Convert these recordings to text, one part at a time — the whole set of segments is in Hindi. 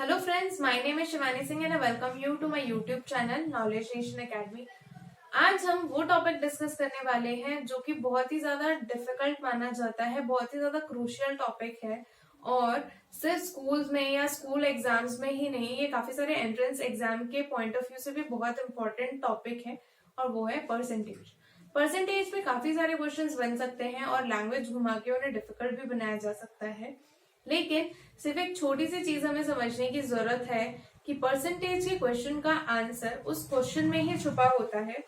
Hello friends, my name is Shivani Singh and I welcome you to my YouTube channel Knowledge Nation Academy। आज हम वो टॉपिक डिस्कस करने वाले हैं जो कि बहुत ही ज्यादा डिफिकल्ट माना जाता है, बहुत ही ज्यादा क्रूशियल टॉपिक है और सिर्फ स्कूल्स में या स्कूल एग्जाम्स में ही नहीं, ये काफी सारे एंट्रेंस एग्जाम के पॉइंट ऑफ व्यू से भी बहुत इंपॉर्टेंट टॉपिक है और वो है परसेंटेज। परसेंटेज में काफी सारे क्वेश्चंस बन सकते हैं और लैंग्वेज घुमा के उन्हें डिफिकल्ट भी बनाया जा सकता है, लेकिन सिर्फ एक छोटी सी चीज हमें समझने की जरूरत है कि परसेंटेज के क्वेश्चन का आंसर उस क्वेश्चन में ही छुपा होता है।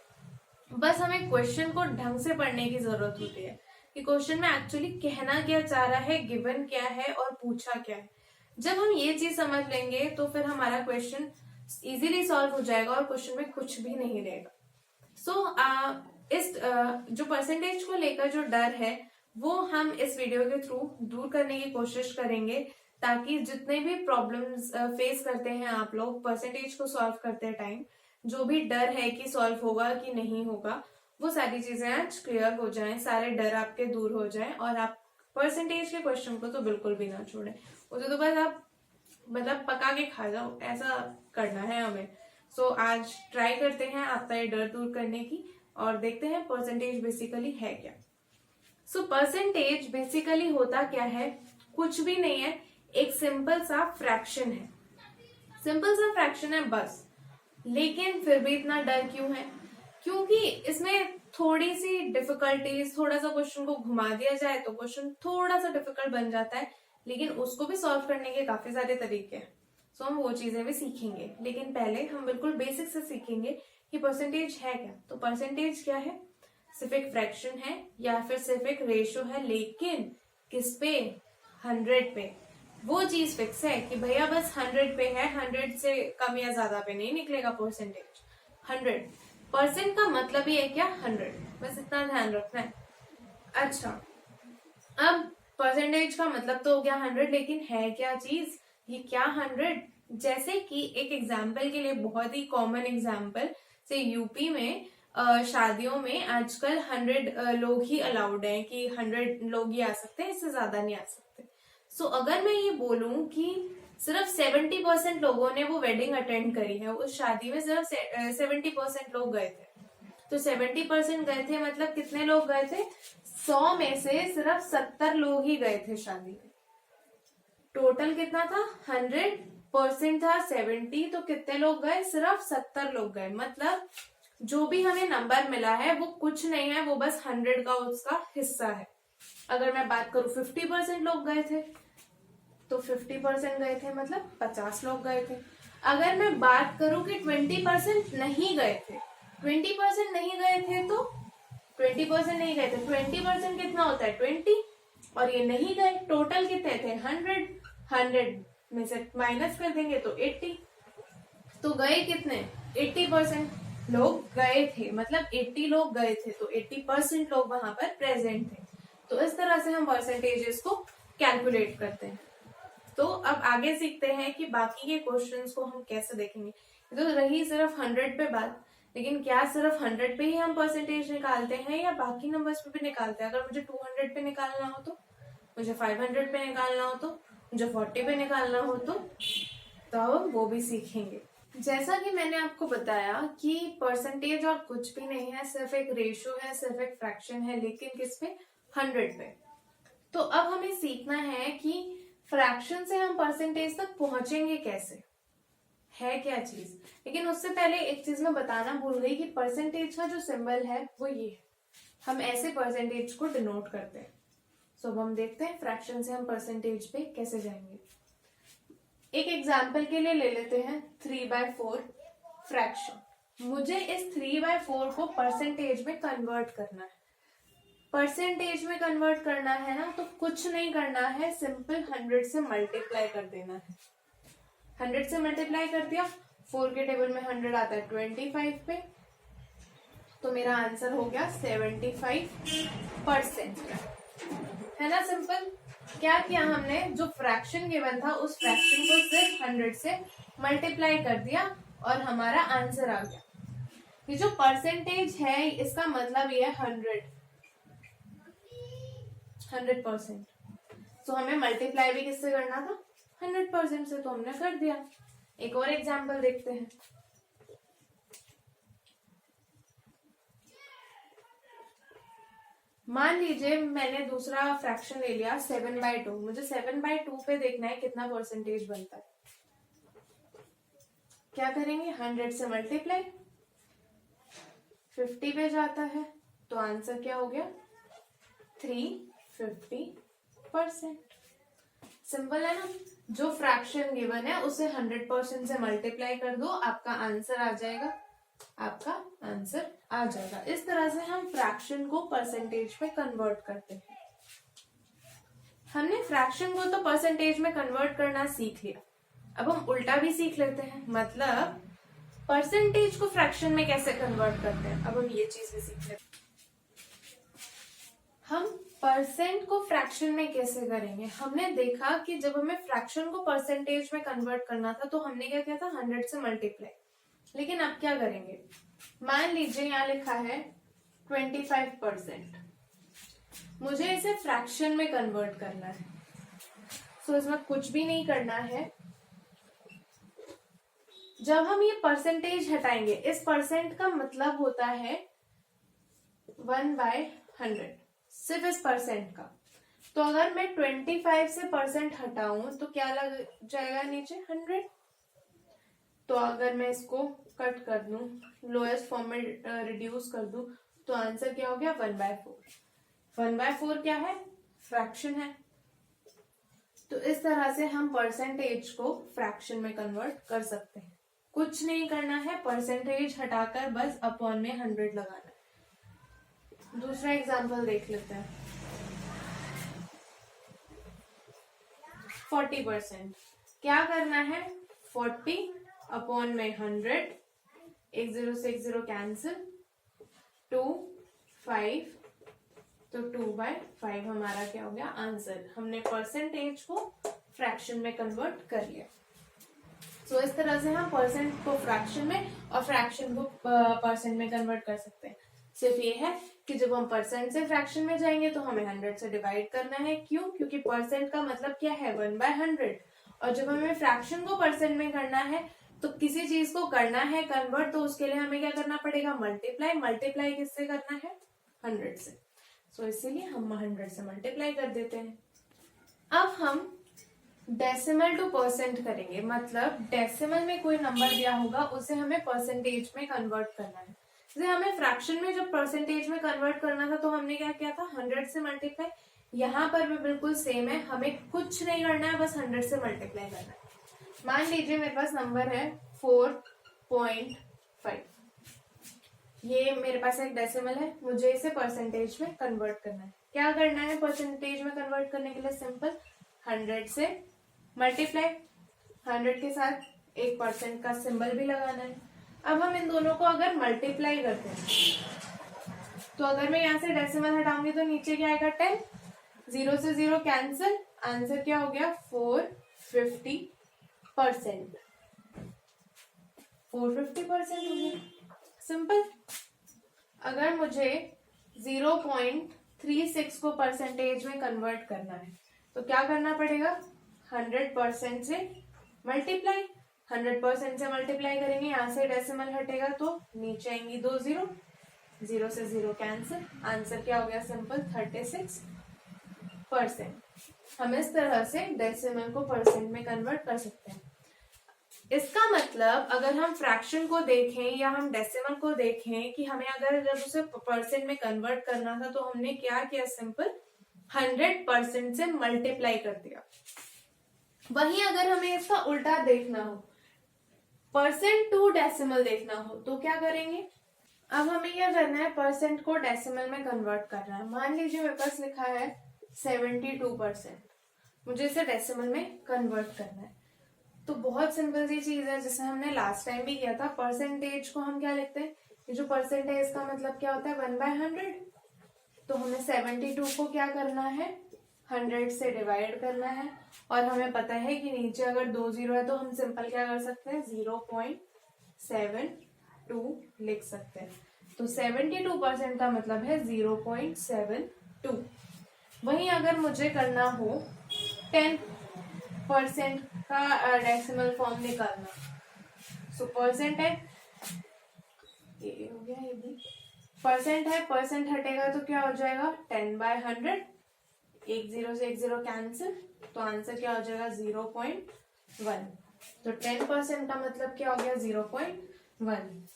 बस हमें क्वेश्चन को ढंग से पढ़ने की जरूरत होती है कि क्वेश्चन में एक्चुअली कहना क्या चाह रहा है, गिवन क्या है और पूछा क्या है। जब हम ये चीज समझ लेंगे तो फिर हमारा क्वेश्चन इजीली सॉल्व हो जाएगा और क्वेश्चन में कुछ भी नहीं रहेगा। इस जो परसेंटेज को लेकर जो डर है वो हम इस वीडियो के थ्रू दूर करने की कोशिश करेंगे, ताकि जितने भी प्रॉब्लम्स फेस करते हैं आप लोग परसेंटेज को सॉल्व करते टाइम, जो भी डर है कि सॉल्व होगा कि नहीं होगा, वो सारी चीजें आज क्लियर हो जाएं, सारे डर आपके दूर हो जाएं और आप परसेंटेज के क्वेश्चन को तो बिल्कुल भी ना छोड़ें। उसे तो बस आप मतलब पका के खा जाओ, ऐसा करना है हमें। आज ट्राई करते हैं आपका ये डर दूर करने की और देखते हैं परसेंटेज बेसिकली है क्या। परसेंटेज बेसिकली होता क्या है, कुछ भी नहीं है, एक सिंपल सा फ्रैक्शन है, सिंपल सा फ्रैक्शन है बस। लेकिन फिर भी इतना डर क्यों है? क्योंकि इसमें थोड़ी सी डिफिकल्टीज, थोड़ा सा क्वेश्चन को घुमा दिया जाए तो क्वेश्चन थोड़ा सा डिफिकल्ट बन जाता है, लेकिन उसको भी सॉल्व करने के काफी सारे तरीके हैं। हम वो चीजें भी सीखेंगे, लेकिन पहले हम बिल्कुल बेसिक से सीखेंगे कि परसेंटेज है क्या। तो परसेंटेज क्या है? सिर्फ एक फ्रैक्शन है या फिर सिर्फ एक रेशो है, लेकिन किस पे? 100 पे। वो चीज फिक्स है कि भैया बस 100 पे है, 100 से कम या ज्यादा पे नहीं निकलेगा परसेंटेज। 100% का मतलब ही है क्या? 100। बस इतना ध्यान रखना है। अच्छा, अब परसेंटेज का मतलब तो हो गया 100, लेकिन है क्या चीज ये? क्या 100? जैसे कि एक एग्जाम्पल के लिए, बहुत ही कॉमन एग्जाम्पल से, यूपी में शादियों में आजकल 100 लोग ही अलाउड हैं कि 100 लोग ही आ सकते हैं, इससे ज्यादा नहीं आ सकते। अगर मैं ये बोलूं कि सिर्फ 70% लोगों ने वो वेडिंग अटेंड करी है, उस शादी में सिर्फ 70% लोग गए थे, तो 70% गए थे मतलब कितने लोग गए थे? 100 में से सिर्फ 70 लोग ही गए थे शादी में। टोटल कितना था? 100% था 70, तो कितने लोग गए? सिर्फ 70 लोग गए। मतलब जो भी हमें नंबर मिला है वो कुछ नहीं है, वो बस 100 का उसका हिस्सा है। अगर मैं बात करूं 50% लोग गए थे, तो 50% गए थे मतलब 50 लोग गए थे। अगर मैं बात करूं कि 20% नहीं गए थे, 20% नहीं गए थे तो 20% नहीं गए थे, 20% कितना होता है? 20। और ये नहीं गए, टोटल कितने थे? 100 में से माइनस कर देंगे तो 80, तो गए कितने? 80% लोग गए थे, मतलब 80 लोग गए थे, तो 80% लोग वहां पर प्रेजेंट थे। तो इस तरह से हम परसेंटेजेस को कैलकुलेट करते हैं। तो अब आगे सीखते हैं कि बाकी के क्वेश्चंस को हम कैसे देखेंगे। तो रही सिर्फ 100 पे बात, लेकिन क्या सिर्फ 100 पे ही हम परसेंटेज निकालते हैं या बाकी नंबर्स पे भी निकालते हैं? अगर मुझे 200 पे निकालना हो तो, मुझे 500 पे निकालना हो तो, मुझे 40 पे निकालना हो तो हम वो भी सीखेंगे। जैसा कि मैंने आपको बताया कि परसेंटेज और कुछ भी नहीं है, सिर्फ एक रेशियो है, सिर्फ एक फ्रैक्शन है, लेकिन किस पे? 100 पे। तो अब हमें सीखना है कि फ्रैक्शन से हम परसेंटेज तक पहुंचेंगे कैसे, है क्या चीज। लेकिन उससे पहले एक चीज मैं बताना भूल गई कि परसेंटेज का जो सिंबल है वो ये है, हम ऐसे परसेंटेज को डिनोट करते हैं। अब हम देखते हैं फ्रैक्शन से हम परसेंटेज पे कैसे जाएंगे। एक एग्जाम्पल के लिए ले लेते हैं 3/4 फ्रैक्शन। मुझे इस 3/4 को परसेंटेज में कन्वर्ट करना है। परसेंटेज में कन्वर्ट करना है ना, तो कुछ नहीं करना है, सिंपल 100 से मल्टीप्लाई कर देना है। 100 से मल्टीप्लाई कर दिया, 4 के टेबल में 100 आता है 25 पे, तो मेरा आंसर हो गया 75%। है ना सिंपल। क्या किया हमने? जो फ्रैक्शन गिवन था उस फ्रैक्शन को सिर्फ 100 से मल्टीप्लाई कर दिया और हमारा आंसर आ गया। ये जो परसेंटेज है इसका मतलब ये है 100%। हमें मल्टीप्लाई भी किससे करना था? 100% से तो हमने कर दिया। एक और एग्जाम्पल देखते हैं। मान लीजिए मैंने दूसरा फ्रैक्शन ले लिया 7/2। मुझे 7/2 पे देखना है कितना परसेंटेज बनता है। क्या करेंगे, 100 से मल्टीप्लाई, 50 पे जाता है तो आंसर क्या हो गया, 350%। सिंपल है ना। जो फ्रैक्शन गिवन है उसे 100% से मल्टीप्लाई कर दो, आपका आंसर आ जाएगा, आपका आंसर आ जाएगा। इस तरह से हम फ्रैक्शन को परसेंटेज में कन्वर्ट करते हैं। हमने फ्रैक्शन को तो परसेंटेज में कन्वर्ट करना सीख लिया, अब हम उल्टा भी सीख लेते हैं। मतलब परसेंटेज को फ्रैक्शन में कैसे कन्वर्ट करते हैं, अब हम ये चीज भी सीख लेते हैं। हम परसेंट को फ्रैक्शन में कैसे करेंगे। हमने देखा कि जब हमें फ्रैक्शन को परसेंटेज में कन्वर्ट करना था तो हमने क्या किया था, 100 से मल्टीप्लाई। लेकिन अब क्या करेंगे, मान लीजिए यहाँ लिखा है 25%, मुझे इसे फ्रैक्शन में कन्वर्ट करना है। सो इसमें कुछ भी नहीं करना है। जब हम ये परसेंटेज हटाएंगे, इस परसेंट का मतलब होता है 1/100, सिर्फ इस परसेंट का। तो अगर मैं 25 से परसेंट हटाऊं तो क्या लग जाएगा नीचे, 100। तो अगर मैं इसको कट कर दूं, लोएस्ट फॉर्म में रिड्यूस कर दूं, तो आंसर क्या हो गया, 1/4। 1/4 क्या है, फ्रैक्शन है। तो इस तरह से हम परसेंटेज को फ्रैक्शन में कन्वर्ट कर सकते हैं। कुछ नहीं करना है, परसेंटेज हटाकर बस अपॉन में 100 लगाना है। दूसरा एग्जांपल देख लेते हैं। 40%, क्या करना है, 40 अपॉन में 100, 1 0 से 1 0 कैंसिल, 2 5, तो 2/5 हमारा क्या हो गया, आंसर। हमने परसेंटेज को फ्रैक्शन में कन्वर्ट कर लिया। सो इस तरह से हम परसेंट को फ्रैक्शन में और फ्रैक्शन को परसेंट में कन्वर्ट कर सकते हैं। सिर्फ ये है कि जब हम परसेंट से फ्रैक्शन में जाएंगे तो हमें 100 से डिवाइड करना है। क्यों, क्योंकि परसेंट का मतलब क्या है, 1/100। और जब हमें फ्रैक्शन को परसेंट में करना है तो किसी चीज को करना है कन्वर्ट, तो उसके लिए हमें क्या करना पड़ेगा, मल्टीप्लाई। मल्टीप्लाई किससे करना है, 100 से। सो इसीलिए हम 100 से मल्टीप्लाई कर देते हैं। अब हम डेसिमल टू परसेंट करेंगे। मतलब डेसिमल में कोई नंबर दिया होगा उसे हमें परसेंटेज में कन्वर्ट करना है। जैसे हमें फ्रैक्शन में जब परसेंटेज में कन्वर्ट करना था तो हमने क्या किया था, 100 से मल्टीप्लाई। यहाँ पर भी बिल्कुल सेम है, हमें कुछ नहीं करना है, बस 100 से मल्टीप्लाई करना है। मान लीजिए मेरे पास नंबर है 4.5, ये मेरे पास एक डेसिमल है, मुझे इसे परसेंटेज में कन्वर्ट करना है। क्या करना है परसेंटेज में कन्वर्ट करने के लिए, सिंपल 100 से मल्टीप्लाई, 100 के साथ एक परसेंट का सिंबल भी लगाना है। अब हम इन दोनों को अगर मल्टीप्लाई करते हैं तो अगर मैं यहाँ से डेसिमल हटाऊंगी तो नीचे क्या आएगा, 10, 0 से 0 कैंसिल, आंसर क्या हो गया, 450%। 450% हो गया, सिंपल। अगर मुझे 0.36 को परसेंटेज में कन्वर्ट करना है तो क्या करना पड़ेगा, 100% से मल्टीप्लाई। 100% से मल्टीप्लाई करेंगे, यहाँ से डेसिमल हटेगा तो नीचे आएंगी 2 0, 0 से 0 कैंसिल, आंसर क्या हो गया, सिंपल 36%। हम इस तरह से डेसिमल को परसेंट में कन्वर्ट कर सकते हैं। इसका मतलब अगर हम फ्रैक्शन को देखें या हम डेसिमल को देखें कि हमें अगर जब उसे परसेंट में कन्वर्ट करना था तो हमने क्या किया, सिंपल 100% से मल्टीप्लाई कर दिया। वहीं अगर हमें इसका उल्टा देखना हो, परसेंट टू डेसिमल देखना हो, तो क्या करेंगे, अब हमें क्या करना है, परसेंट को डेसिमल में कन्वर्ट करना है। मान लीजिए मेरे पास लिखा है 72%, मुझे इसे डेसिमल में कन्वर्ट करना है। तो बहुत सिंपल सी चीज है, जैसे हमने लास्ट टाइम भी किया था। परसेंटेज को हम क्या लिखते हैं, ये जो परसेंट है इसका मतलब क्या होता है, 1/100। तो हमें 72 को क्या करना है, 100 से डिवाइड करना है। और हमें पता है कि नीचे अगर 2 0 है तो हम सिंपल क्या कर सकते हैं, 0.72 लिख सकते हैं। तो 72% का मतलब है 0.72। वहीं अगर मुझे करना हो 10 परसेंट का डेसिमल फॉर्म निकालना। सो परसेंट है, ये हो गया, ये भी परसेंट है, परसेंट हटेगा तो क्या हो जाएगा 10/100, एक जीरो से एक जीरो कैंसिल, तो आंसर क्या हो जाएगा 0.1। तो 10% का मतलब क्या हो गया 0.1,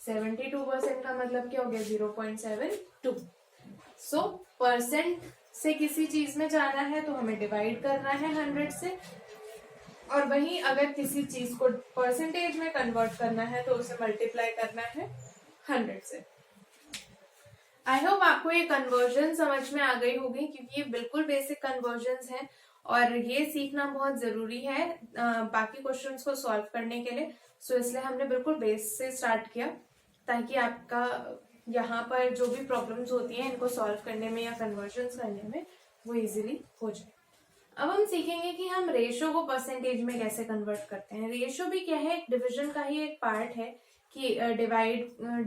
72% का मतलब क्या हो गया 0.72। सो परसेंट से किसी चीज में जाना है तो हमें डिवाइड करना है 100 से, और वहीं अगर किसी चीज को परसेंटेज में कन्वर्ट करना है तो उसे मल्टीप्लाई करना है 100 से। आई होप आपको ये कन्वर्जन समझ में आ गई होगी, क्योंकि ये बिल्कुल बेसिक कन्वर्जन है और ये सीखना बहुत जरूरी है बाकी क्वेश्चंस को सॉल्व करने के लिए। सो इसलिए हमने बिल्कुल बेस से स्टार्ट किया, ताकि आपका यहाँ पर जो भी प्रॉब्लम्स होती हैं इनको सॉल्व करने में या कन्वर्जन करने में वो इजीली हो जाए। अब हम सीखेंगे कि हम रेशो को परसेंटेज में कैसे कन्वर्ट करते हैं। रेशो भी क्या है, एक डिवीजन का ही एक पार्ट है कि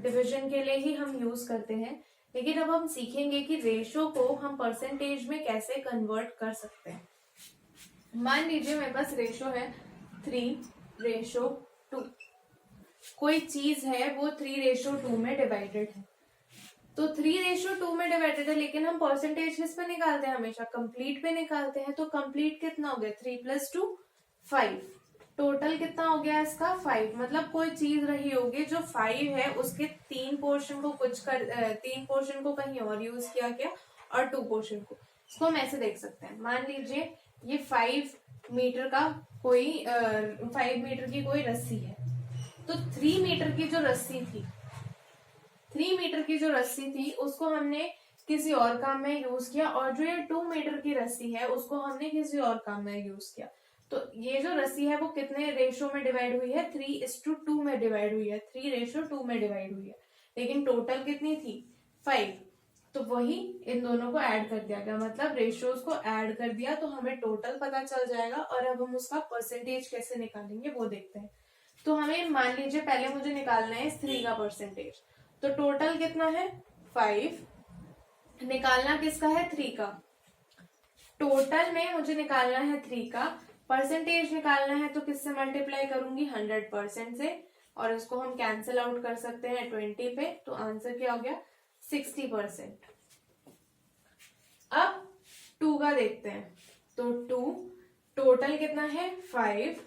डिवीजन के लिए ही हम यूज करते हैं, लेकिन अब हम सीखेंगे कि रेशो को हम परसेंटेज में कैसे कन्वर्ट कर सकते हैं। मान लीजिए मेरे पास रेशो है 3:2, कोई चीज है वो 3:2 में डिवाइडेड है, तो 3:2 में डिवाइडेड है, लेकिन हम परसेंटेज किस पे निकालते हैं, हमेशा कंप्लीट पे निकालते हैं। तो कंप्लीट कितना हो गया 3 + 2 5, टोटल कितना हो गया इसका 5। मतलब कोई चीज रही होगी जो 5 है, उसके 3 पोर्शन को 3 पोर्शन को कहीं और यूज किया गया और 2 पोर्शन को। इसको हम ऐसे देख सकते हैं, मान लीजिए ये 5 मीटर का कोई 5 मीटर की कोई रस्सी है, तो 3 मीटर की जो रस्सी थी 3 मीटर की जो रस्सी थी उसको हमने किसी और काम में यूज किया, और जो ये 2 मीटर की रस्सी है उसको हमने किसी और काम में यूज किया। तो ये जो रस्सी है वो कितने रेशो में डिवाइड हुई है 3:2 में डिवाइड हुई है, 3:2 में डिवाइड हुई है, लेकिन टोटल कितनी थी 5। तो वही इन दोनों को ऐड कर दिया गया, मतलब रेशियोज को ऐड कर दिया तो हमें टोटल पता चल जाएगा। और अब हम उसका परसेंटेज कैसे निकालेंगे वो देखते हैं। तो हमें मान लीजिए पहले मुझे निकालना है इस 3 का परसेंटेज, तो टोटल कितना है 5, निकालना किसका है 3 का, टोटल में मुझे निकालना है 3 का, परसेंटेज निकालना है तो किससे मल्टीप्लाई करूंगी 100% से, और इसको हम कैंसिल आउट कर सकते हैं 20 पे, तो आंसर क्या हो गया 60%। अब 2 का देखते हैं, तो 2 टोटल कितना है 5,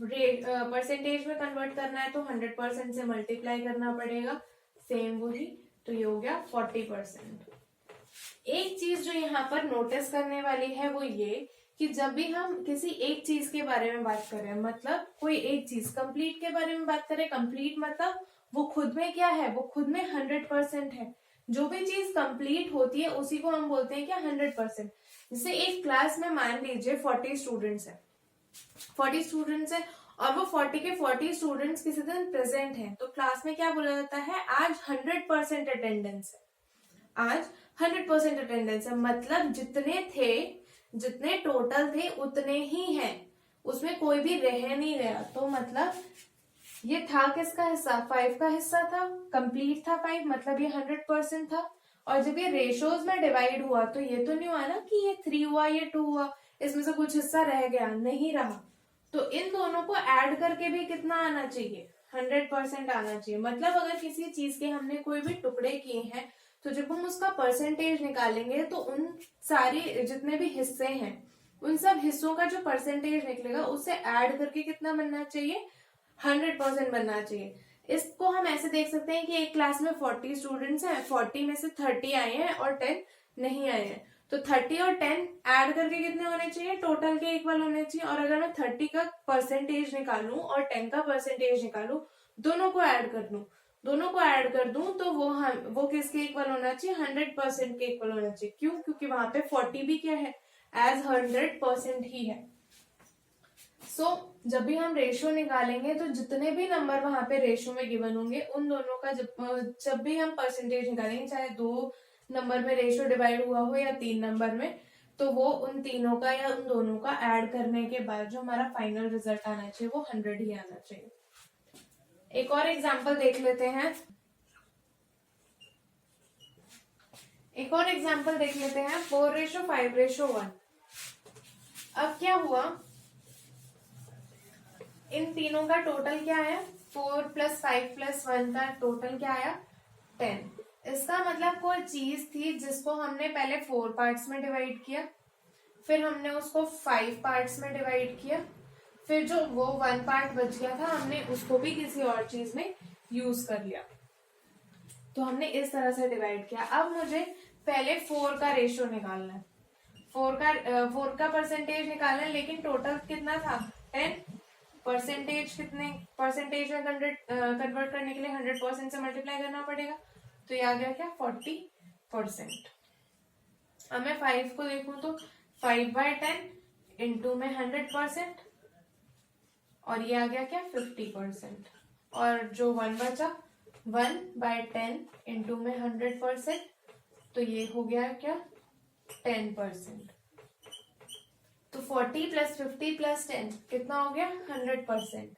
परसेंटेज में कन्वर्ट करना है तो 100% से मल्टीप्लाई करना पड़ेगा, सेम वही, तो ये हो गया 40%। एक चीज जो यहाँ पर नोटिस करने वाली है वो ये कि जब भी हम किसी एक चीज के बारे में बात करें, मतलब कोई एक चीज कंप्लीट के बारे में बात करें, कंप्लीट मतलब वो खुद में क्या है, वो खुद में 100% है। जो भी चीज कंप्लीट होती है उसी को हम बोलते हैं क्या 100%। जैसे एक क्लास में मान लीजिए 40 स्टूडेंट्स है, 40 स्टूडेंट्स है और वो 40 के 40 स्टूडेंट्स किसी दिन प्रेजेंट हैं, तो क्लास में क्या बोला जाता है आज 100% अटेंडेंस है, आज 100% अटेंडेंस है। मतलब जितने थे, जितने टोटल थे उतने ही हैं, उसमें कोई भी रह नहीं गया। तो मतलब ये था किसका हिस्सा 5 का हिस्सा था, कंप्लीट था 5, मतलब ये 100% था। और जब ये रेशोज में डिवाइड हुआ तो ये तो नहीं हुआ ना कि ये 3 हुआ ये 2 हुआ, इसमें से कुछ हिस्सा रह गया, नहीं रहा। तो इन दोनों को ऐड करके भी कितना आना चाहिए 100% आना चाहिए। मतलब अगर किसी चीज के हमने कोई भी टुकड़े किए हैं तो जब हम उसका परसेंटेज निकालेंगे तो उन सारी जितने भी हिस्से हैं उन सब हिस्सों का जो परसेंटेज निकलेगा उससे ऐड करके कितना बनना चाहिए 100% बनना चाहिए। इसको हम ऐसे देख सकते हैं कि एक क्लास में 40 स्टूडेंट्स हैं, 40 में से 30 आए हैं और 10 नहीं आए हैं, तो 30 और 10 ऐड करके कितने होने चाहिए टोटल के इक्वल होने चाहिए। और अगर मैं 30 का परसेंटेज निकालूं और 10 का परसेंटेज निकालूं, दोनों को ऐड कर दूं, दोनों को ऐड कर दूं तो वो किसके इक्वल होना चाहिए 100% के इक्वल होना चाहिए। क्यों? क्योंकि वहां पे 40 भी क्या है एज 100% ही है। जब भी हम रेशियो निकालेंगे तो जितने भी नंबर वहां पे रेशियो में गिवन होंगे उन दोनों का जब भी हम परसेंटेज निकालेंगे, चाहे 2 नंबर में रेशियो डिवाइड हुआ हो या 3 नंबर में, तो वो उन तीनों का या उन दोनों का ऐड करने के बाद जो हमारा फाइनल रिजल्ट आना चाहिए वो 100 ही आना चाहिए। एक और एग्जाम्पल देख लेते हैं, 4:5:1। अब क्या हुआ इन तीनों का टोटल क्या आया, 4 + 5 + 1 का टोटल क्या आया, 10। इसका मतलब कोई चीज थी जिसको हमने पहले 4 पार्ट्स में डिवाइड किया, फिर हमने उसको 5 पार्ट्स में डिवाइड किया, फिर जो वो 1 पार्ट बच गया था हमने उसको भी किसी और चीज में यूज कर लिया। तो हमने इस तरह से डिवाइड किया। अब मुझे पहले 4 का रेशियो निकालना है, 4 का परसेंटेज निकालना है, लेकिन टोटल कितना था, 10। परसेंटेज कितने परसेंटेज में कन्वर्ट करने के लिए 100% से मल्टीप्लाई करना पड़ेगा, तो ये आ गया क्या, 40%। अब मैं 5 को देखूं तो 5/10 इंटू में 100%, और ये आ गया क्या, 50%। और जो 1 बचा, 1/10 इंटू में 100%, तो ये हो गया क्या, 10%। तो 40 + 50 + 10 कितना हो गया, 100%।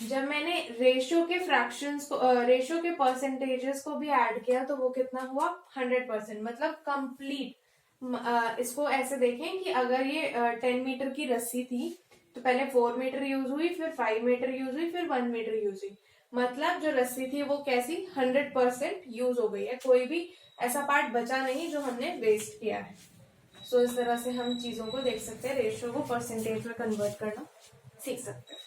जब मैंने रेशियो के फ्रैक्शंस को, रेशियो के परसेंटेजेस को भी ऐड किया तो वो कितना हुआ, 100%। मतलब कंप्लीट। इसको ऐसे देखें कि अगर ये 10 मीटर की रस्सी थी तो पहले 4 मीटर यूज हुई, फिर 5 मीटर यूज हुई, फिर 1 मीटर यूज हुई। मतलब जो रस्सी थी वो कैसी, 100% यूज हो गई है, कोई भी ऐसा पार्ट बचा नहीं जो हमने वेस्ट किया है। सो इस तरह से हम चीजों को देख सकते हैं, रेशियो को परसेंटेज में कन्वर्ट करना सीख सकते हैं।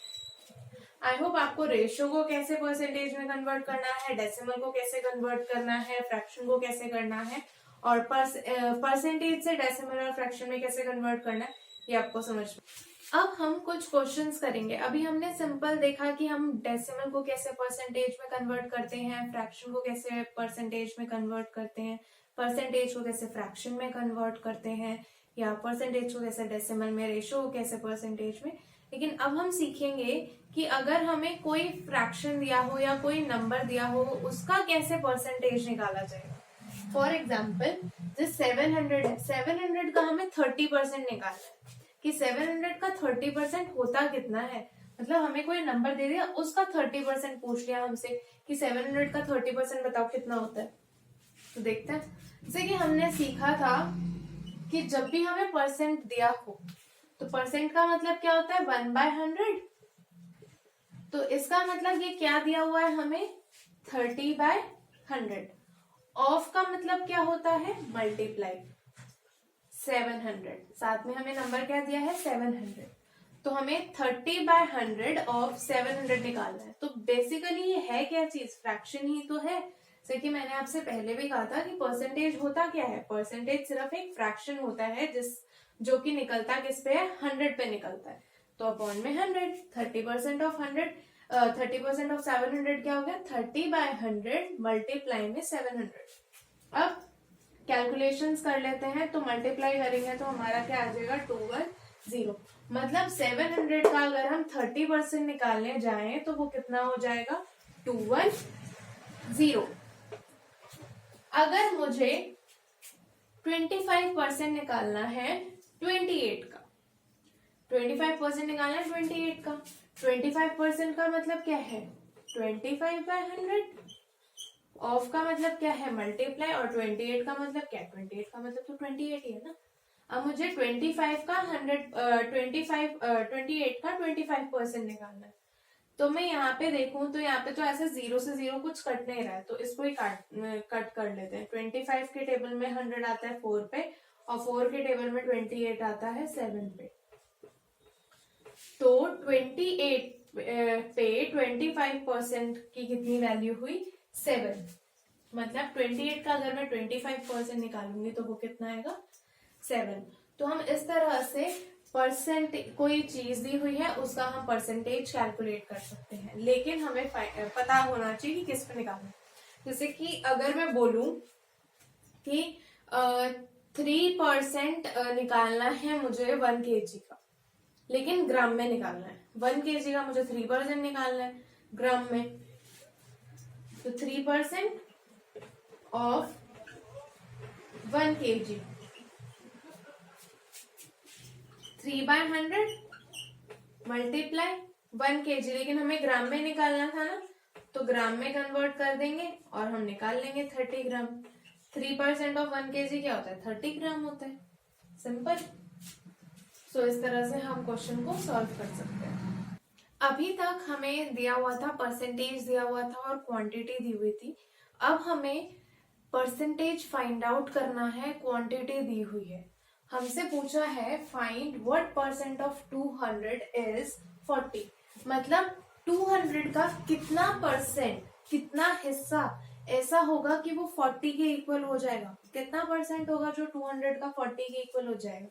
आई होप आपको रेशियो को कैसे परसेंटेज में कन्वर्ट करना है, डेसिमल को कैसे कन्वर्ट करना है, फ्रैक्शन को कैसे करना है, और परसेंटेज से डेसिमल और फ्रैक्शन में कैसे कन्वर्ट करना है, ये आपको समझ में। अब हम कुछ क्वेश्चंस करेंगे। अभी हमने सिंपल देखा कि हम डेसिमल को कैसे परसेंटेज में कन्वर्ट करते हैं, फ्रैक्शन को कैसे परसेंटेज में कन्वर्ट करते हैं, परसेंटेज को कैसे फ्रैक्शन में कन्वर्ट करते हैं, या परसेंटेज को कैसे डेसिमल में, रेशियो को कैसे परसेंटेज में। लेकिन अब हम सीखेंगे कि अगर हमें कोई फ्रैक्शन दिया हो या कोई नंबर दिया हो, उसका कैसे परसेंटेज निकाला जाएगा। फॉर एग्जाम्पल, जिस 700 है, 700 का हमें 30% निकालना है कि 700 का 30% होता कितना है। मतलब हमें कोई नंबर दे दिया, उसका 30% पूछ लिया हमसे कि 700 का 30% बताओ कितना होता है। तो देखते हैं, जैसे कि हमने सीखा था कि जब भी हमें परसेंट दिया हो तो परसेंट का मतलब क्या होता है, 1/100। तो इसका मतलब ये क्या दिया हुआ है हमें, 30/100। ऑफ का मतलब क्या होता है, मल्टीप्लाई 700। साथ में हमें नंबर क्या दिया है, 700। तो हमें 30/100 ऑफ 700 निकालना है। तो बेसिकली ये है क्या चीज, फ्रैक्शन ही तो है। जैसे कि मैंने आपसे पहले भी कहा था कि परसेंटेज होता क्या है, परसेंटेज सिर्फ एक फ्रैक्शन होता है जो कि निकलता किस पे है, 100 पे निकलता है। तो अपॉन में 100, 30% ऑफ 100, 30% ऑफ 700 क्या हो गया, 30/100 मल्टीप्लाई में 700। अब कैलकुलेशंस कर लेते हैं, तो मल्टीप्लाई करेंगे तो हमारा क्या आ जाएगा, 210। मतलब 700 का अगर हम 30% निकालने जाएं तो वो कितना हो जाएगा, 210। अगर मुझे 25% निकालना है 28 का, 25% निकालना है 28 का, 25% का मतलब क्या है, 25/100। ऑफ का मतलब क्या है, मल्टीप्लाई, और 28 का मतलब क्या है, 28 का मतलब तो 28 ही है ना। अब मुझे 28 का 25% निकालना है। तो मैं यहाँ पे देखूं तो यहाँ पे तो ऐसे 0 से 0 कुछ कट नहीं रहा है, तो इसको ही कट कर लेते हैं। 25 के टेबल में 100 आता है 4 पे, और 4 के टेबल में 28 आता है 7 पे। तो 28 पे 25% की कितनी वैल्यू हुई, 7। मतलब 28 का अगर मैं 25% निकालूंगी तो वो कितना आएगा, 7। तो हम इस तरह से कोई चीज दी हुई है उसका हम परसेंटेज कैलकुलेट कर सकते हैं, लेकिन हमें पता होना चाहिए कि किस पे निकालना है। जैसे कि अगर मैं बोलूं कि 3% निकालना है मुझे 1 kg का, लेकिन ग्राम में निकालना है। 1 kg का मुझे 3% निकालना है ग्राम में, तो 3% ऑफ 1 kg 3/100 मल्टीप्लाई 1 kg, लेकिन हमें ग्राम में निकालना था ना, तो ग्राम में कन्वर्ट कर देंगे और हम निकाल लेंगे 30 ग्राम। 3% ऑफ 1 kg क्या होता है, 30 ग्राम होता है। सिंपल। सो इस तरह से हम क्वेश्चन को सॉल्व कर सकते हैं। अभी तक हमें दिया हुआ था, परसेंटेज दिया हुआ था और क्वांटिटी दी हुई थी। अब हमें परसेंटेज फाइंड आउट करना है, क्वांटिटी दी हुई है। हमसे पूछा है find what percent of 200 is 40, मतलब 200 का कितना परसेंट, कितना हिस्सा ऐसा होगा कि वो 40 के इक्वल हो जाएगा। कितना परसेंट होगा जो 200 का 40 के इक्वल हो जाएगा,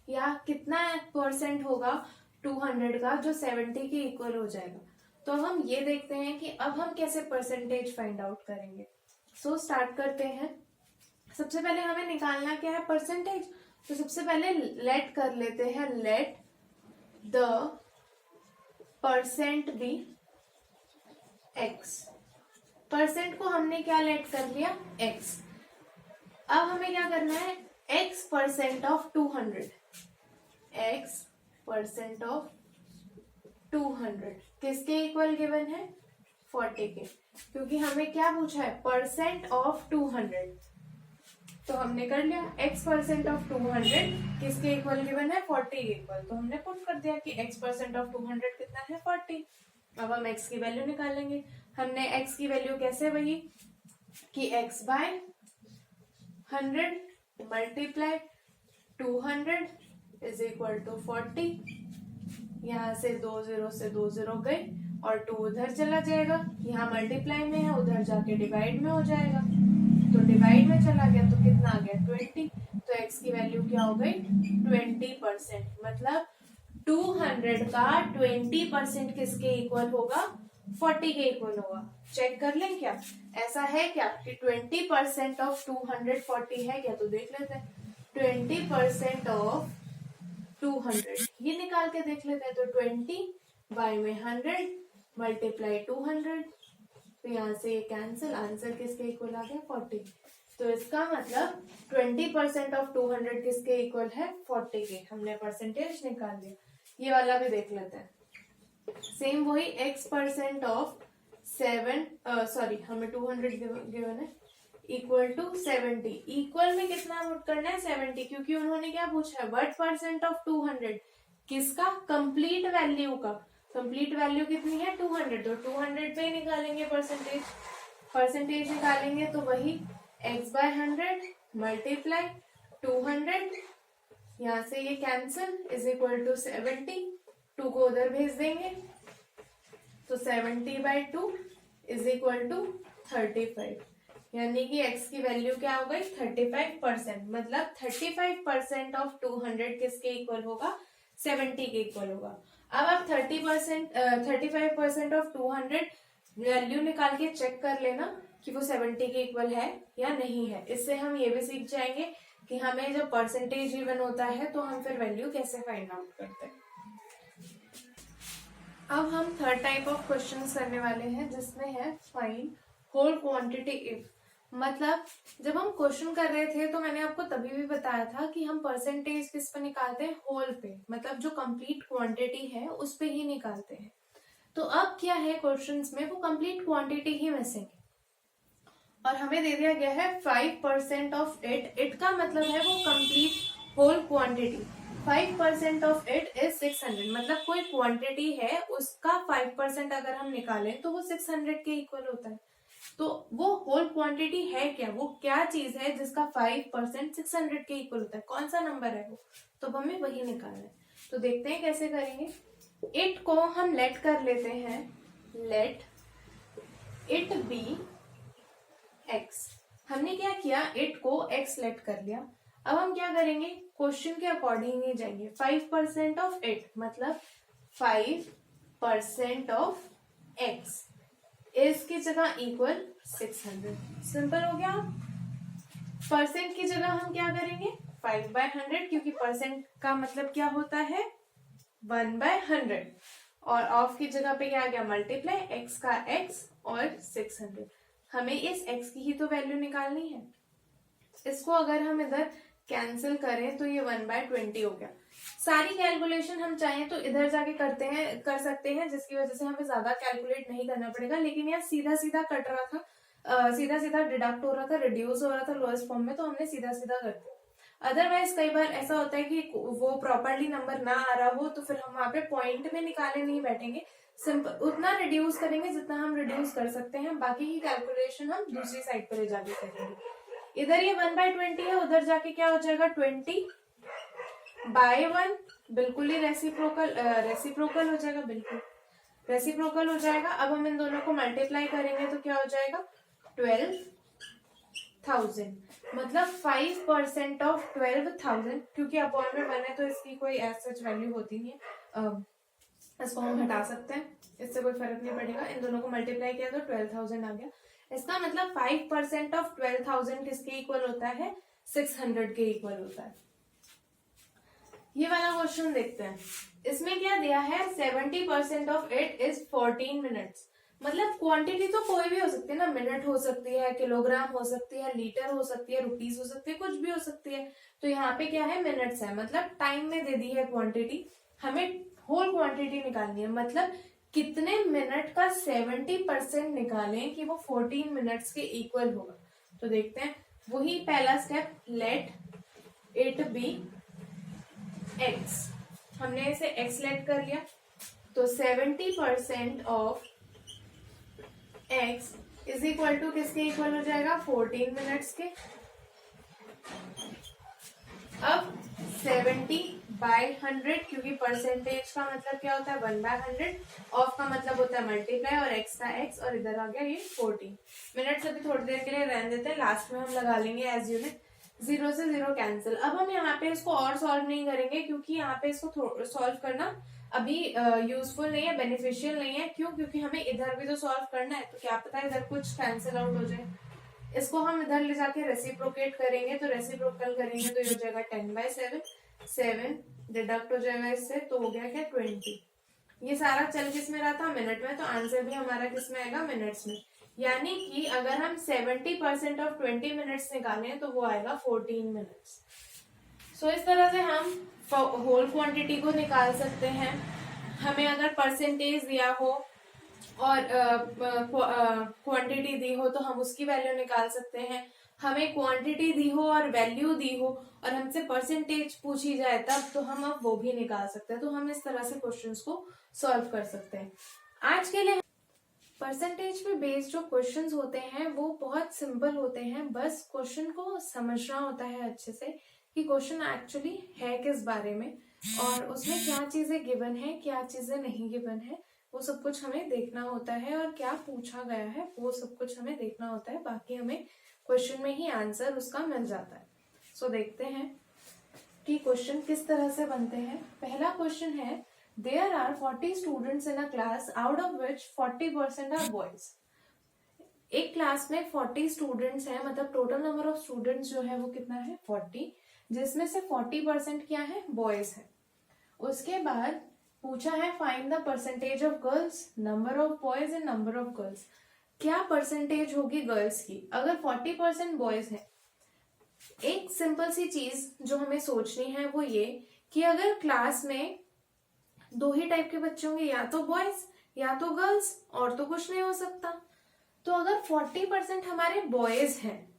या कितना परसेंट होगा 200 का जो 70 के इक्वल हो जाएगा। तो हम ये देखते हैं कि अब हम कैसे परसेंटेज फाइंड आउट करेंगे। सो स्टार्ट करते हैं। सबसे पहले हमें निकालना क्या है, परसेंटेज। तो सबसे पहले लेट कर लेते हैं, let the percent be X. Percent को हमने क्या लेट कर लिया, एक्स। अब हमें क्या करना है, x percent of 200, x percent of 200 किसके इक्वल गिवन है, 40 के, क्योंकि हमें क्या पूछा है, परसेंट ऑफ 200। तो हमने कर लिया x परसेंट ऑफ 200 किसके इक्वल गिवन है, 40 के इक्वल। तो हमने पुट कर दिया कि x परसेंट ऑफ 200 कितना है, 40। अब हम x की वैल्यू निकालेंगे। हमने x की वैल्यू कैसे, वही कि x by 100 multiply 200 is equal to 40। यहाँ से 2 0 से 2 0 गई और 2 उधर चला जाएगा, यहाँ मल्टीप्लाई में है, उधर जाके डिवाइड में हो जाएगा। तो डिवाइड में चला गया तो कितना आ गया, 20। तो x की वैल्यू क्या हो गई, 20%। मतलब 200 का 20% किसके इक्वल होगा, 40 के इक्वल होगा। चेक कर लें क्या, ऐसा है क्या कि 20% ऑफ 200 40 है क्या, तो देख लेते हैं। 20% ऑफ 200 ये निकाल के देख लेते हैं। तो 20 बाय में 100 मल्टीप्लाई 200, तो यहाँ से ये कैंसिल, आंसर किसके इक्वल आ गया, 40। तो इसका मतलब 20% ऑफ 200 किसके इक्वल है, 40 के। हमने परसेंटेज निकाल लिया। ये वाला भी देख लेते हैं। सेम वही x परसेंट ऑफ 7, सॉरी हमें 200 गिवन है, इक्वल टू 70। इक्वल में कितना पुट करना है, 70, क्योंकि उन्होंने क्या पूछा है, व्हाट परसेंट ऑफ 200 किसका, कंप्लीट वैल्यू का। कंप्लीट वैल्यू कितनी है, 200। तो 200 पे ही निकालेंगे परसेंटेज। परसेंटेज निकालेंगे तो वही x बाय 100 मल्टीप्लाई 200, यहाँ से ये कैंसिल, इज इक्वल टू 70। 2 को उधर भेज देंगे तो 70 बाय 2 इज इक्वल टू 35। यानी कि x की वैल्यू क्या हो गई, 35%। मतलब 35% ऑफ 200 किसके इक्वल होगा, 70 के इक्वल होगा। अब आप 35% ऑफ 200 वैल्यू निकाल के चेक कर लेना कि वो 70 के इक्वल है या नहीं है। इससे हम ये भी सीख जाएंगे कि हमें जब परसेंटेज गिवन होता है तो हम फिर वैल्यू कैसे फाइंड आउट करते हैं। अब हम थर्ड टाइप ऑफ क्वेश्चंस करने वाले हैं, जिसमें है फाइंड होल क्वांटिटी इफ। मतलब जब हम क्वेश्चन कर रहे थे तो मैंने आपको तभी भी बताया था कि हम परसेंटेज किस पे निकालते हैं, होल पे, मतलब जो कंप्लीट क्वांटिटी है उस पे ही निकालते हैं। तो अब क्या है, क्वेश्चंस में वो कंप्लीट क्वांटिटी ही मिसिंग है और हमें दे दिया गया है 5% ऑफ इट। इट का मतलब है वो complete whole quantity. 5% of it is 600, मतलब कोई क्वांटिटी है उसका 5% अगर हम निकालें तो वो 600 के इक्वल होता है। तो वो होल क्वांटिटी है क्या, वो क्या चीज है जिसका 5% 600 के इक्वल होता है, कौन सा नंबर है वो, तो हमें वही निकालना है। तो देखते हैं कैसे करेंगे। इट को हम लेट कर लेते हैं, लेट इट बी एक्स। हमने क्या किया, इट को एक्स लेट कर लिया। अब हम क्या करेंगे, क्वेश्चन के अकॉर्डिंग ही जाएंगे। 5% ऑफ इट मतलब 5% ऑफ एक्स इस की जगह इक्वल 600। सिंपल हो गया। परसेंट की जगह हम क्या करेंगे, 5/100, क्योंकि परसेंट का मतलब क्या होता है, 1/100। और ऑफ की जगह पे क्या आ गया, मल्टीप्लाई, एक्स का एक्स और 600। हमें इस x की ही तो वैल्यू निकालनी है। इसको अगर हम इधर कैंसिल करें तो ये 1/20 हो गया। सारी कैलकुलेशन हम चाहें तो इधर जाके कर सकते हैं, जिसकी वजह से हमें ज्यादा कैलकुलेट नहीं करना पड़ेगा। लेकिन यहाँ सीधा सीधा कट रहा था, सीधा सीधा डिडक्ट हो रहा था, रिड्यूस हो रहा था लोएस्ट फॉर्म में, तो हमने सीधा सीधा कर दिया। अदरवाइज कई बार ऐसा होता है कि वो प्रॉपरली नंबर ना आ रहा हो तो फिर हम वहां पे पॉइंट में निकाले नहीं बैठेंगे, सिंपल उतना रिड्यूस करेंगे जितना हम रिड्यूस कर सकते हैं, बाकी की कैलकुलेशन हम दूसरी साइड पर ले जाके करेंगे। इधर ये 1/20 है, उधर जाके क्या हो जाएगा 20/1, बिल्कुल ही रेसिप्रोकल हो जाएगा, बिल्कुल रेसिप्रोकल हो जाएगा। अब हम इन दोनों को मल्टीप्लाई करेंगे तो क्या हो जाएगा 12,000, मतलब 5% ऑफ 12,000, क्योंकि अपॉन में 1 है तो इसकी कोई एज सच वैल्यू होती नहीं है, इसको हम हटा सकते हैं, इससे कोई फर्क नहीं पड़ेगा। इन दोनों को मल्टीप्लाई किया तो 12,000 आ गया। इसका मतलब 5% ऑफ 12,000 किसके इक्वल होता है 600 के इक्वल होता है। ये वाला क्वेश्चन देखते हैं, इसमें क्या दिया है 70% ऑफ इट इज 14 मिनट्स, मतलब क्वांटिटी तो कोई भी हो सकती है ना, मिनट हो सकती है, किलोग्राम हो सकती है, लीटर हो सकती है, रुपीस हो सकती है, कुछ भी हो सकती है। तो यहाँ पे क्या है मिनट्स है, मतलब टाइम में दे दी है क्वांटिटी, हमें होल क्वांटिटी निकालनी है, मतलब कितने मिनट का 70% निकालें कि वो 14 मिनट्स के इक्वल होगा। तो देखते हैं, वही पहला step, let it be x, हमने इसे x लेट कर लिया, तो 70% of x is equal to किसके इक्वल हो जाएगा 14 मिनट्स के। अब 70/100, क्योंकि परसेंटेज का मतलब क्या होता है 1/100, ऑफ का मतलब होता है मल्टीप्लाई, और x का x, और इधर आ गया ये 14 मिनट्स। अभी थोड़ी देर के लिए रहने देते हैं, लास्ट में हम लगा लेंगे एज यूनिट, 0 से 0 कैंसिल। अब हम यहाँ पे इसको और सॉल्व नहीं करेंगे, क्योंकि यहाँ पे इसको सॉल्व करना अभी यूजफुल नहीं है, बेनिफिशियल नहीं है। क्यों? क्योंकि हमें इधर भी तो सॉल्व करना है, तो क्या पता है इधर कुछ कैंसिल आउट हो जाए। इसको हम इधर ले जाके रेसिप्रोकेट करेंगे, तो रेसिप्रोकल करेंगे तो ये हो जाएगा 10/7, 7 डिडक्ट हो जाएगा इससे, तो हो गया क्या 20। ये सारा चल किस में रहा था मिनट में, तो आंसर भी हमारा किस में आएगा मिनट्स में। यानी कि अगर हम 70% ऑफ 20 मिनट्स निकालें तो वो आएगा 14 मिनट्स। सो इस तरह से हम होल क्वांटिटी को निकाल सकते हैं। हमें अगर परसेंटेज दिया हो और क्वांटिटी दी हो तो हम उसकी वैल्यू निकाल सकते हैं। हमें क्वांटिटी दी हो और वैल्यू दी हो और हमसे परसेंटेज पूछी जाए तब, तो हम अब वो भी निकाल सकते हैं। तो हम इस तरह से क्वेश्चंस को सॉल्व कर सकते हैं। आज के लिए परसेंटेज पे बेस्ड जो क्वेश्चंस होते हैं वो बहुत सिंपल होते हैं, बस क्वेश्चन को समझना होता है अच्छे से कि क्वेश्चन एक्चुअली है किस बारे में, और उसमें क्या चीजें गिवन है, क्या चीजें नहीं गिवन है, वो सब कुछ हमें देखना होता है, और क्या पूछा गया है वो सब कुछ हमें देखना होता है। बाकी हमें क्वेश्चन में ही आंसर उसका मिल जाता है। सो देखते हैं कि क्वेश्चन किस तरह से बनते हैं। पहला क्वेश्चन है, there are 40 students in a class out of which 40% are boys। एक क्लास में 40 स्टूडेंट्स हैं, मतलब टोटल नंबर ऑफ स्टूडेंट्स जो है वो कितना है 40, जिसमें से 40% क्या है बॉयज है। उसके बाद पूछा है find the percentage of girls, number of boys and number of girls. क्या परसेंटेज होगी गर्ल्स की अगर 40% बॉयज है। एक सिंपल सी चीज जो हमें सोचनी है वो ये कि अगर क्लास में दो ही टाइप के बच्चे होंगे, या तो बॉयज या तो गर्ल्स, और तो कुछ नहीं हो सकता। तो अगर 40% हमारे बॉयज हैं,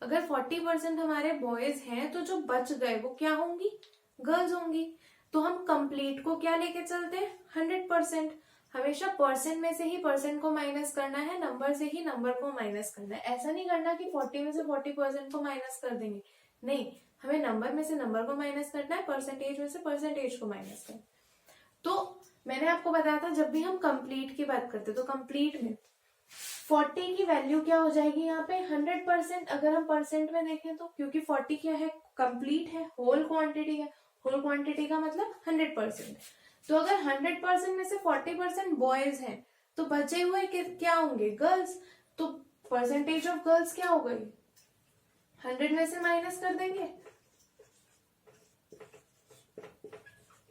अगर 40% हमारे बॉयज हैं तो जो बच गए वो क्या होंगी गर्ल्स होंगी। तो हम कंप्लीट को क्या लेके चलते हैं 100%। हमेशा परसेंट में से ही परसेंट को माइनस करना है, नंबर से ही नंबर को माइनस करना है। ऐसा नहीं करना कि 40 में से 40% को माइनस कर देंगे, नहीं, हमें नंबर में से नंबर को माइनस करना है, परसेंटेज में से परसेंटेज को माइनस करना है। तो मैंने आपको बताया था जब भी हम कंप्लीट की बात करते तो कंप्लीट में 40 की वैल्यू क्या हो जाएगी यहाँ पे 100%। अगर हम परसेंट में देखें तो, क्योंकि 40 क्या है कंप्लीट है, होल क्वांटिटी है, होल क्वांटिटी का मतलब 100%। तो अगर 100% में से 40% बॉयज हैं तो बचे हुए क्या होंगे गर्ल्स। तो परसेंटेज ऑफ गर्ल्स क्या हो गई 100 में से माइनस कर देंगे।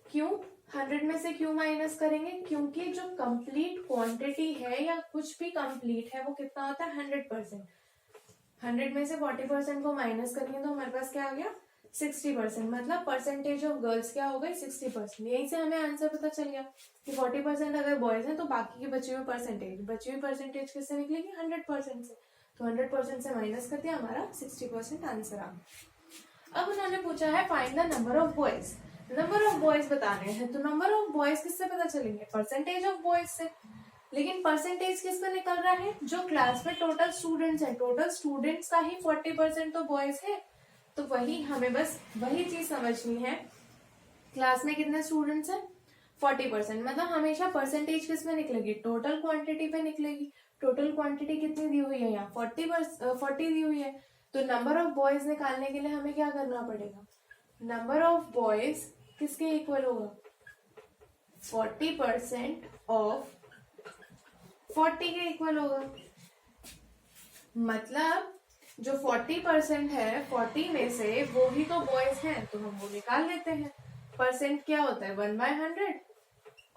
क्यों 100 में से क्यों माइनस करेंगे, क्योंकि जो कंप्लीट क्वांटिटी है या कुछ भी कंप्लीट है वो कितना होता है 100%। 100 में से 40% को माइनस करेंगे तो हमारे पास क्या आ गया 60%, मतलब परसेंटेज ऑफ गर्ल्स क्या हो गई 60%। यहीं से हमें आंसर पता चल गया कि 40% अगर बॉयज हैं तो बाकी की बची हुई परसेंटेज किससे निकलेगी 100% से। तो 100% से माइनस कर दिया, हमारा 60% आंसर आ गया। अब उन्होंने पूछा है find the number of boys. Number of boys बताने हैं, तो नंबर ऑफ बॉयज किससे पता चलेंगे? परसेंटेज ऑफ बॉयज से। लेकिन परसेंटेज किसका निकल रहा है? जो क्लास में टोटल स्टूडेंट्स हैं, टोटल स्टूडेंट्स का ही 40% तो बॉयज है। तो वही हमें बस वही चीज समझनी है, क्लास में कितने स्टूडेंट्स हैं? 40%। मतलब हमेशा परसेंटेज किस में निकलेगी? टोटल क्वांटिटी पे निकलेगी। टोटल क्वांटिटी कितनी दी हुई है यहाँ? 40 दी हुई है। तो नंबर ऑफ बॉयज निकालने के लिए हमें क्या करना पड़ेगा? नंबर ऑफ बॉयज किसके इक्वल होगा? 40% ऑफ 40 के इक्वल होगा। मतलब जो 40% है, 40 में से वो ही तो बॉयज हैं, तो हम वो निकाल लेते हैं। परसेंट क्या होता है? 1/100।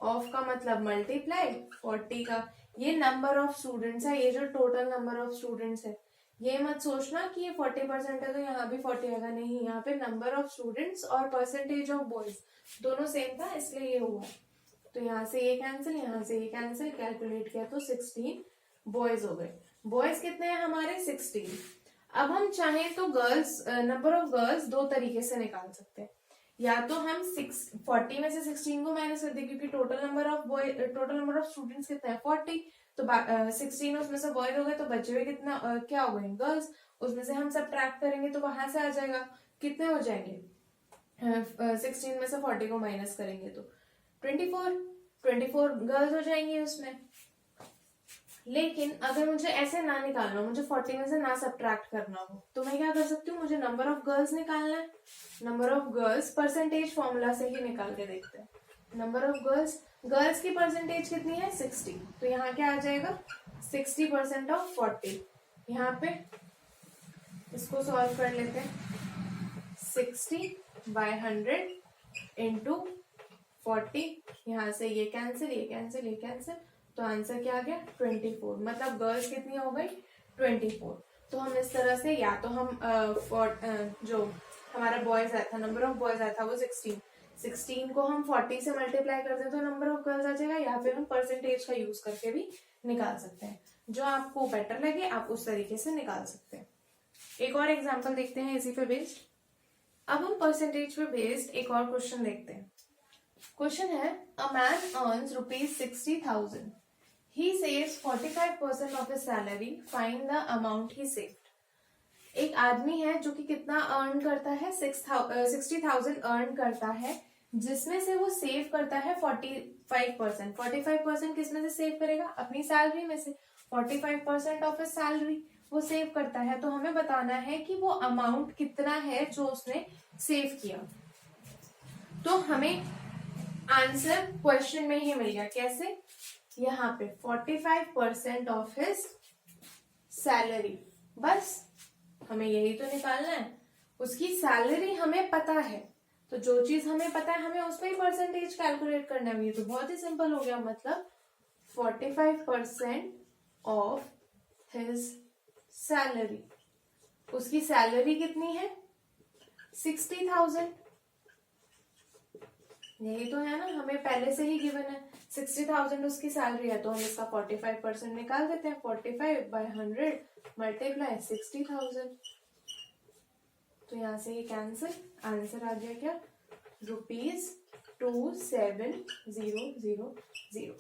ऑफ का मतलब मल्टीप्लाई 40 का, ये नंबर ऑफ स्टूडेंट्स है, ये जो टोटल नंबर ऑफ स्टूडेंट्स है। ये मत सोचना कि ये 40% है तो यहाँ भी 40 आएगा, नहीं, यहाँ पे नंबर ऑफ स्टूडेंट्स और परसेंटेज ऑफ बॉयज दोनों सेम था, इसलिए ये हुआ। तो यहाँ से ये कैंसिल, यहाँ से ये कैंसिल, कैलकुलेट किया तो 16 बॉयज हो गए। बॉयज कितने हैं हमारे? 16। अब हम चाहें तो गर्ल्स, नंबर ऑफ गर्ल्स दो तरीके से निकाल सकते हैं। या तो हम 40 में से 16 को माइनस कर दें, क्योंकि टोटल नंबर ऑफ स्टूडेंट्स कितना है? 40। तो 16 उसमें से बॉयज हो गए, तो बचे हुए कितना क्या हो गए? गर्ल्स। उसमें से हम सब्ट्रैक्ट करेंगे तो वहां से आ जाएगा, कितने हो जाएंगे? 16 में से 40 को माइनस करेंगे तो 24 गर्ल्स हो जाएंगी उसमें। लेकिन अगर मुझे ऐसे ना निकालना हो, मुझे 40 में से ना सब्ट्रैक्ट करना हो, तो मैं क्या कर सकती हूँ? मुझे नंबर ऑफ गर्ल्स निकालना है। Number of girls percentage formula से ही निकाल के देखते हैं। नंबर ऑफ गर्ल्स की परसेंटेज कितनी है? 60। तो यहाँ क्या आ जाएगा? 60% ऑफ 40। यहाँ पे इसको सॉल्व कर लेते हैं। 60/100 इंटू 40, यहाँ से ये कैंसिल, ये कैंसिल, ये कैंसिल, तो आंसर क्या आ गया? 24। मतलब गर्ल्स कितनी हो गई? 24। तो हम इस तरह से, या तो हम जो हमारा बॉयज आया था, नंबर ऑफ बॉयज आया था वो 16 को हम 40 से मल्टीप्लाई कर दें तो नंबर ऑफ गर्ल्स आ जाएगा, या फिर हम परसेंटेज का यूज करके भी निकाल सकते हैं। जो आपको बेटर लगे आप उस तरीके से निकाल सकते हैं। एक और एग्जाम्पल देखते हैं इसी पे बेस्ड। अब हम परसेंटेज पे बेस्ड एक और क्वेश्चन देखते हैं। क्वेश्चन है, a man earns ₹60,000. He saves 45% of his salary. Find the amount he saved. एक आदमी है जो कि कितना अर्न करता है? 60,000 अर्न करता है, जिसमें से वो सेव करता है 45%। 45% किसमें से सेव करेगा? अपनी सैलरी में से। 45% ऑफ हिज सैलरी वो सेव करता है। तो हमें बताना है कि वो अमाउंट कितना है जो उसने सेव किया। तो हमें आंसर क्वेश्चन में ही मिल गया। कैसे? यहाँ पे 45% ऑफ हिज सैलरी, बस हमें यही तो निकालना है। उसकी सैलरी हमें पता है, तो जो चीज हमें पता है हमें उस पर ही परसेंटेज कैलकुलेट करना है। ये तो बहुत ही सिंपल हो गया। मतलब 45% ऑफ हिज सैलरी, उसकी सैलरी कितनी है? 60,000। यही तो है ना, हमें पहले से ही गिवन है 60,000 उसकी सैलरी है, तो हम इसका 45% निकाल देते हैं। 45/100 मल्टीप्लाई 60,000, तो यहाँ से ये कैंसिल, आंसर आ गया क्या? ₹27,000।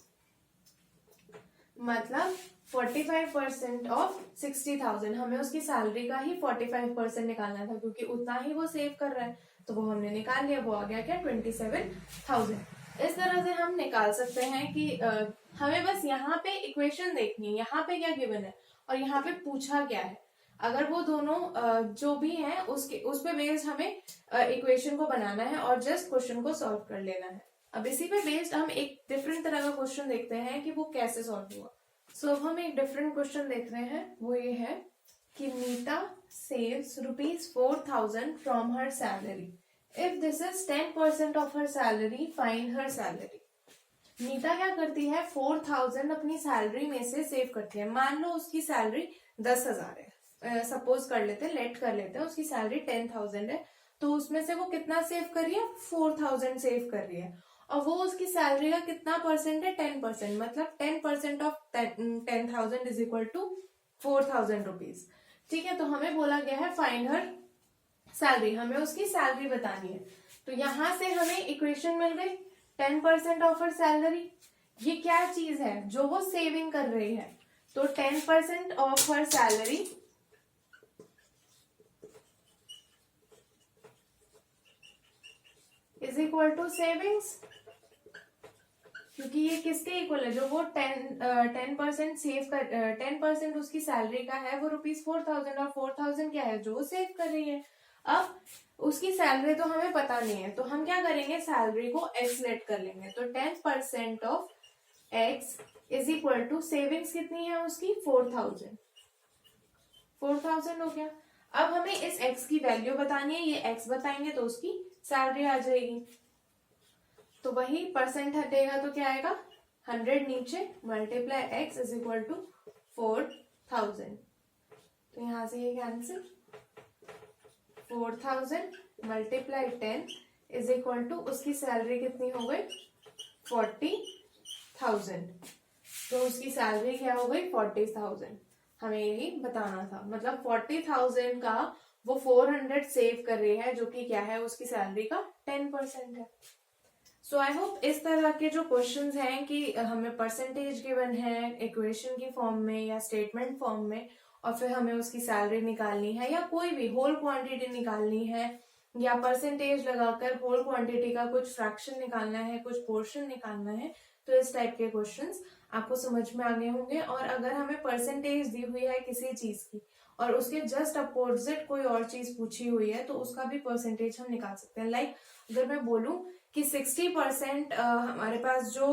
मतलब 45% ऑफ 60,000, हमें उसकी सैलरी का ही 45% निकालना था, क्योंकि उतना ही वो सेव कर रहा है, तो वो हमने निकाल लिया। वो आ गया क्या? 27,000। इस तरह से हम निकाल सकते हैं कि हमें बस यहाँ पे इक्वेशन देखनी है, यहाँ पे क्या गिवन है और यहाँ पे पूछा क्या है। अगर वो दोनों जो भी है उस पे बेस्ड हमें इक्वेशन को बनाना है और जस्ट क्वेश्चन को सॉल्व कर लेना है। अब इसी पे बेस्ड हम एक डिफरेंट तरह का क्वेश्चन देखते हैं कि वो कैसे सॉल्व हुआ। सो अब हम एक डिफरेंट क्वेश्चन देख रहे हैं, वो ये है कि Neeta saves ₹4,000 from her salary. If this is 10% of her salary, find her salary. Neeta क्या करती है? 4,000 अपनी सैलरी में से सेव करती है। मान लो उसकी सैलरी 10,000 है, सपोज कर लेते हैं, लेट कर लेते हैं, उसकी सैलरी 10,000 है, तो उसमें से वो कितना सेव कर रही है? 4,000 सेव कर रही है। और वो उसकी सैलरी का कितना परसेंट है? 10%। मतलब 10% of 10,000 is equal to 4,000 rupees. ठीक है, तो हमें बोला गया है फाइंड हर सैलरी, हमें उसकी सैलरी बतानी है। तो यहां से हमें इक्वेशन मिल गई 10% ऑफ हर सैलरी। ये क्या चीज है जो वो सेविंग कर रही है, तो 10% of her salary is equal to savings, क्योंकि ये किसके इक्वल है, जो वो 10% सेव कर 10% उसकी सैलरी का है वो ₹4,000, और 4,000 क्या है जो वो सेव कर रही है। अब उसकी सैलरी तो हमें पता नहीं है, तो हम क्या करेंगे, सैलरी को एक्स लेट कर लेंगे। तो 10% of X is equal to savings कितनी है उसकी 4,000 हो गया। अब हमें इस एक्स की वैल्यू बतानी है, ये एक्स बताएंगे तो उसकी सैलरी आ जाएगी। तो वही परसेंट हटेगा तो क्या आएगा 100 नीचे multiply x is equal to 4,000। तो यहां से ये cancel, 4,000 multiply 10 is equal to उसकी सैलरी कितनी हो गई 40,000। तो उसकी सैलरी क्या हो गई 40,000। हमें यही बताना था, मतलब 40,000 का वो 400 सेव कर रही है, जो कि क्या है उसकी सैलरी का 10% है। सो आई होप इस तरह के जो क्वेश्चंस हैं कि हमें परसेंटेज गिवन है इक्वेशन की फॉर्म में या स्टेटमेंट फॉर्म में, और फिर हमें उसकी सैलरी निकालनी है या कोई भी होल क्वांटिटी निकालनी है, या परसेंटेज लगाकर होल क्वांटिटी का कुछ फ्रैक्शन निकालना है, कुछ पोर्शन निकालना है, तो इस टाइप के क्वेश्चंस आपको समझ में आ गए होंगे। और अगर हमें परसेंटेज दी हुई है किसी चीज की और उसके जस्ट अपोजिट कोई और चीज पूछी हुई है, तो उसका भी परसेंटेज हम निकाल सकते हैं। लाइक अगर मैं बोलूं कि 60% हमारे पास जो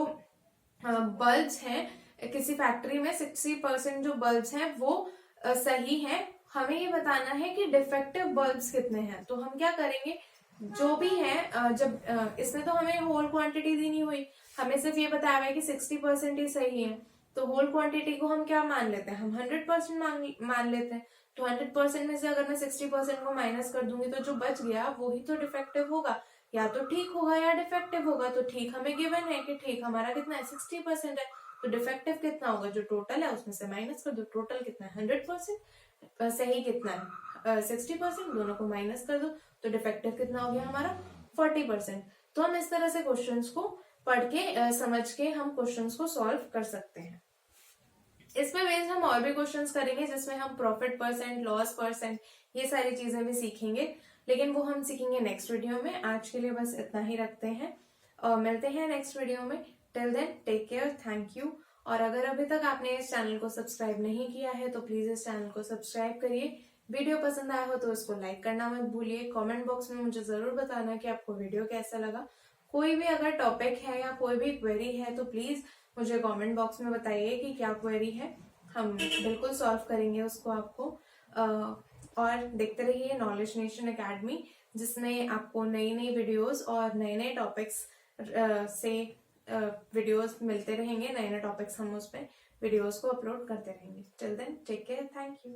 बल्ब्स हैं किसी फैक्ट्री में, 60% जो बल्ब्स हैं वो सही है, हमें ये बताना है कि डिफेक्टिव बल्ब्स कितने हैं। तो हम क्या करेंगे, जो भी है जब इसमें तो हमें होल क्वांटिटी दी नहीं हुई, हमें सिर्फ ये बताया हुआ है कि 60% ही सही है, तो होल क्वांटिटी को हम क्या मान लेते हैं, हम 100% मान लेते हैं। तो 100% में से अगर मैं 60% को माइनस कर दूंगी तो जो बच गया वो ही तो डिफेक्टिव होगा, या तो ठीक होगा या डिफेक्टिव होगा। तो ठीक हमें गिवन है कि ठीक हमारा कितना है 60% है, तो डिफेक्टिव कितना होगा, जो टोटल है उसमें से माइनस कर दो, टोटल कितना है 100%, सही कितना है 60%, दोनों को माइनस कर दो, तो डिफेक्टिव कितना हो गया हमारा 40%। तो हम इस तरह से क्वेश्चंस को पढ़ के समझ के हम क्वेश्चंस को सॉल्व कर सकते हैं। इसमें बेस्ड हम और भी क्वेश्चंस करेंगे जिसमें हम प्रॉफिट परसेंट, लॉस परसेंट, ये सारी चीजें भी सीखेंगे, लेकिन वो हम सीखेंगे नेक्स्ट वीडियो में। आज के लिए बस इतना ही रखते हैं और मिलते हैं नेक्स्ट वीडियो में। Till then take care, thank you. और अगर अभी तक आपने इस चैनल को सब्सक्राइब नहीं किया है तो प्लीज इस चैनल को सब्सक्राइब करिए। वीडियो पसंद आया हो तो इसको लाइक करना मत भूलिए। कमेंट बॉक्स में मुझे जरूर बताना कि आपको वीडियो कैसा लगा। कोई भी अगर टॉपिक है या कोई भी क्वेरी है तो प्लीज मुझे कमेंट बॉक्स में बताइए कि क्या क्वेरी है, हम बिल्कुल सॉल्व करेंगे उसको आपको। और देखते रहिए नॉलेज नेशन एकेडमी, जिसमें आपको नई नई वीडियोस और नए नए टॉपिक्स से वीडियोस मिलते रहेंगे। नए नए टॉपिक्स हम उस पर वीडियोस को अपलोड करते रहेंगे। Till then take care, thank you.